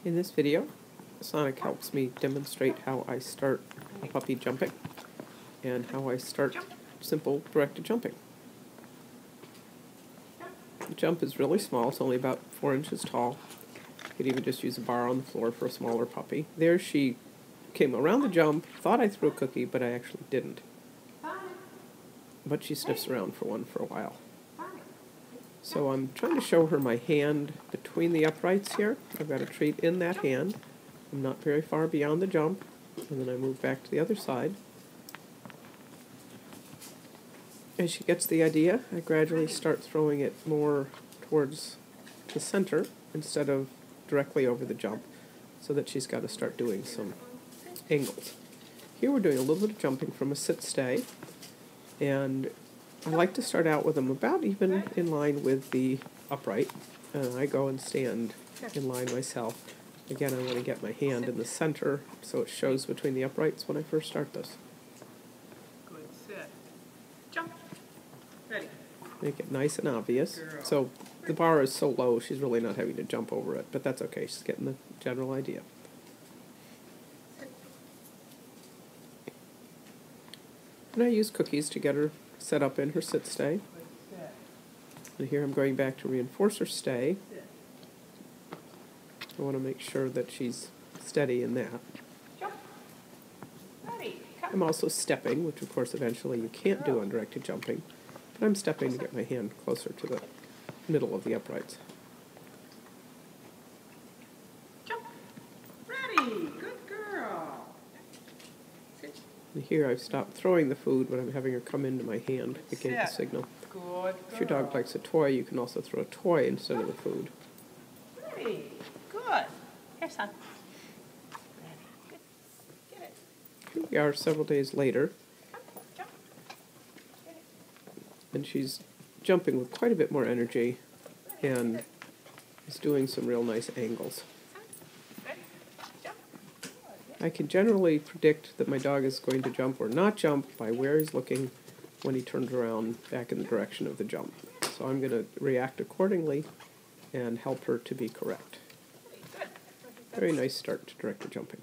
In this video, Sonic helps me demonstrate how I start a puppy jumping and how I start simple directed jumping. The jump is really small, it's only about 4 inches tall. You could even just use a bar on the floor for a smaller puppy. There she came around the jump, thought I threw a cookie, but I actually didn't. But she sniffs around for one for a while. So I'm trying to show her my hand between the uprights here. I've got a treat in that hand. I'm not very far beyond the jump. And then I move back to the other side. As she gets the idea, I gradually start throwing it more towards the center instead of directly over the jump, so that she's got to start doing some angles. Here we're doing a little bit of jumping from a sit-stay, and I like to start out with them about even in line with the upright. I go and stand in line myself. Again, I want to get my hand in the center so it shows between the uprights when I first start this. Good, sit. Jump. Ready. Make it nice and obvious. So the bar is so low, she's really not having to jump over it, but that's okay. She's getting the general idea. And I use cookies to get her set up in her sit-stay. And here I'm going back to reinforce her stay. I want to make sure that she's steady in that. I'm also stepping, which of course eventually you can't do on directed jumping, but I'm stepping to get my hand closer to the middle of the uprights. Jump. Ready. Good girl. And here I've stopped throwing the food when I'm having her come into my hand. It gave the signal. Good girl. If your dog likes a toy, you can also throw a toy instead of the food. Ready. Good. Here, son. Ready. Good. Get it. Here we are several days later, Jump. Get it. and she's jumping with quite a bit more energy and is doing some real nice angles. Ready. Jump. I can generally predict that my dog is going to jump or not jump by where he's looking when he turns around back in the direction of the jump. So I'm going to react accordingly and help her to be correct. Very nice start to directed jumping.